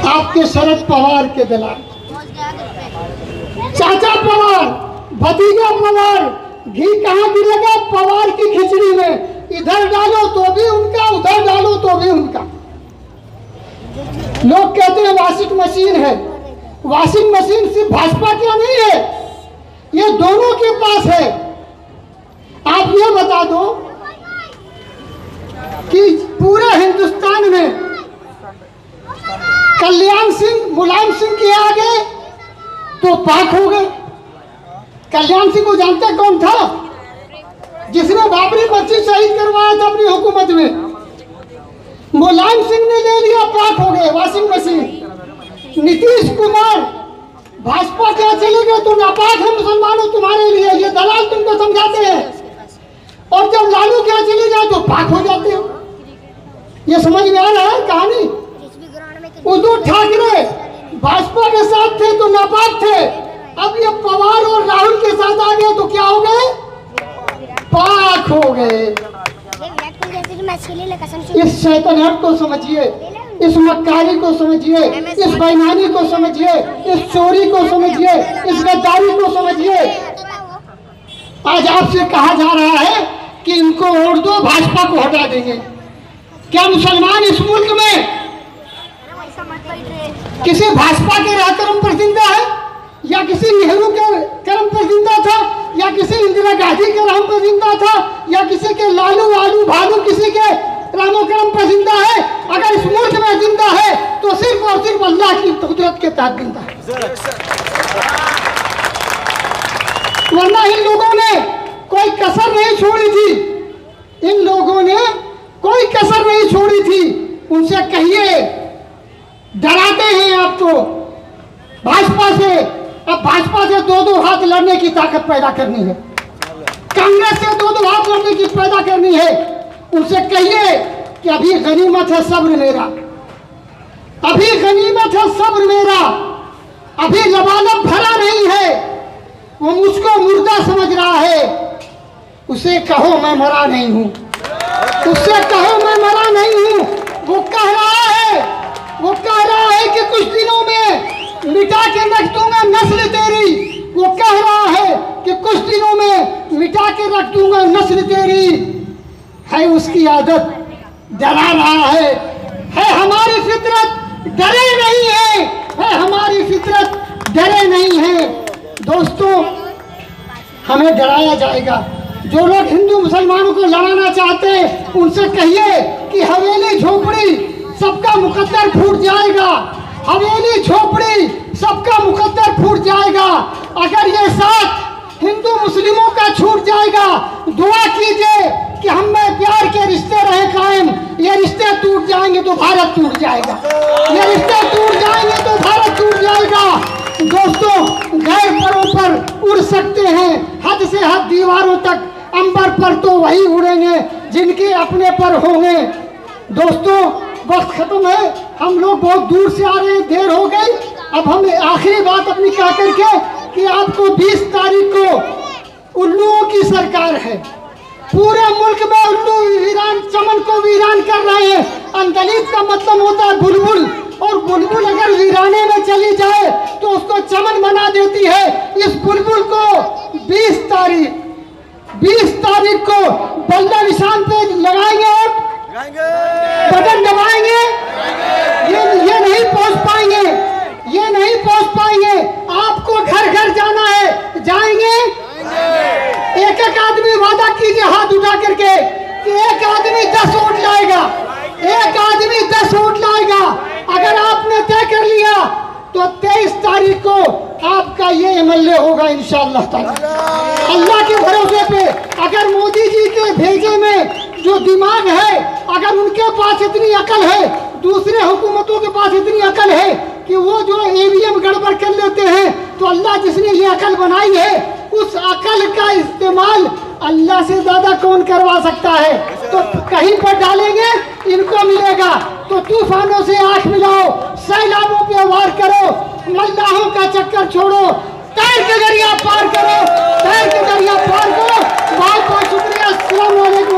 आपके शरद पवार के दलाल, चाचा पवार, भतीजा पवार, घी कहाँ गिरेगा? पवार की खिचड़ी में। इधर डालो तो भी उनका, उधर डालो तो भी उनका। लोग कहते हैं वॉशिंग मशीन है। वॉशिंग मशीन सिर्फ भाजपा का नहीं है, ये दोनों के पास है। आप ये बता दो कि पूरे हिंदुस्तान में कल्याण सिंह मुलायम सिंह के आगे तो पाक हो गए। कल्याण सिंह को जानते कौन था? जिसने बाबरी मस्जिद शहीद करवाया था अपनी हुकूमत में। मुलायम सिंह ने ले लिया, पाक हो गए, वॉशिंग मशीन। नीतीश कुमार भाजपा क्या चले गए तो नापाक है मुसलमानों तुम्हारे लिए, ये दलाल तुमको समझाते हैं। और जब लालू क्या चले जाए तो पाक हो जाते हो। ये समझ में आ रहा है कहानी? उद्धव ठाकरे भाजपा के साथ थे तो नापाक थे, अब ये पवार और राहुल के साथ आ गए तो क्या हो गए? पाक हो गए। इस शैतानियत को समझिए, इस मक्कारी को समझिए, इस बेईमानी को समझिए, इस चोरी को समझिए, इस गद्दारी को समझिए। आज आपसे कहा जा रहा है कि इनको वोट दो, भाजपा को हटा देंगे। क्या मुसलमान इस मुल्क में किसी भाजपा के रहकर्म पर जिंदा है, या किसी नेहरू के कर्म पर जिंदा था, या किसी इंदिरा गांधी के राम पर जिंदा था, या किसी के लालू आलू भालू किसी के रामो कर्म पर जिंदा है? अगर इस मुल्क में जिंदा है तो सिर्फ और सिर्फ अल्लाह की कुदरत के तहत जिंदा है। वरना इन लोगों ने कोई कसर नहीं छोड़ी थी, इन लोगों ने कोई कसर नहीं छोड़ी थी। उनसे कहिए, डराते हैं आपको भाजपा से। अब भाजपा से दो दो हाथ लड़ने की ताकत पैदा करनी है, कांग्रेस से दो दो हाथ लड़ने की पैदा करनी है। उनसे कहिए कि अभी गनीमत है सब्र मेरा, अभी गनीमत है सब्र मेरा, अभी लबालब भरा नहीं है। वो मुझको मुर्दा समझ रहा है, उसे कहो मैं मरा नहीं हूं, उससे कहो मैं मरा नहीं हूं। वो कह रहा है, वो कह रहा है कि कुछ दिनों में मिटा के रख दूंगा नस्ल तेरी। वो कह रहा है कि कुछ दिनों में मिटा के रख दूंगा नस्ल तेरी। है उसकी आदत, डरा रहा है हमारी फितरत डरे नहीं है हमारी फितरत डरे नहीं है। दोस्तों, हमें डराया जाएगा। जो लोग हिंदू मुसलमानों को लड़ाना चाहते हैं उनसे कहिए कि हवेली झोपड़ी सबका मुकद्दर फूट जाएगा, हवेली झोपड़ी सबका मुकद्दर फूट जाएगा। अगर ये साथ हिंदू मुस्लिमों का छूट जाएगा, दुआ कीजिए कि हम में प्यार के रिश्ते रहे कायम। ये रिश्ते टूट जाएंगे तो भारत टूट जाएगा, ये रिश्ते टूट जाएंगे तो भारत टूट जाएगा। दोस्तों, गैर परों पर उड़ सकते हैं, हद से हद दीवारों तक, अंबर पर तो वही उड़ेंगे जिनके अपने पर होंगे। दोस्तों, वक्त खत्म है, हम लोग बहुत दूर से आ रहे हैं, देर हो गई। अब हम आखिरी बात अपनी कह करके कि आपको 20 तारीख को उल्लुओं की सरकार है। पूरे मुल्क में उल्लू वीरान, चमन को वीरान कर रहे हैं। अंदलीब का मतलब होता है बुलबुल, और बुलबुल अगर वीराने में चली जाए तो उसको चमन बना देती है। इस बुलबुल को 20 तारीख को बल्ला निशान पे लगाएंगे और बटन दबाएंगे। ये नहीं पहुंच पाएंगे, ये नहीं पहुंच पाएंगे। आपको घर घर जाना है, जाएंगे? एक एक आदमी वादा कीजिए हाथ उठा करके कि एक आदमी 10 वोट लाएगा, एक आदमी 10 वोट लाएगा। अगर आपने तय कर लिया तो 23 तारीख को आपका ये एमएलए होगा इंशाअल्लाह ताला, अल्लाह के भरोसे पे। अगर मोदी जी के भेजे में जो दिमाग है, अगर उनके पास इतनी अकल है, दूसरे हुकूमतों के पास इतनी अकल है कि वो जो ईवीएम गड़बड़ कर लेते हैं, तो अल्लाह जिसने ये अकल बनाई है, उस अकल का इस्तेमाल अल्लाह से ज्यादा कौन करवा सकता है? तो कहीं पर डालेंगे, इनको मिलेगा। तो तूफानों से आंख मिलाओ, सैलाबों पे वार करो, मल्लाहों का चक्कर छोड़ो, तैर के दरिया पार करो, तैर के दरिया पार करो। बहुत बहुत शुक्रिया। अस्सलाम वालेकुम।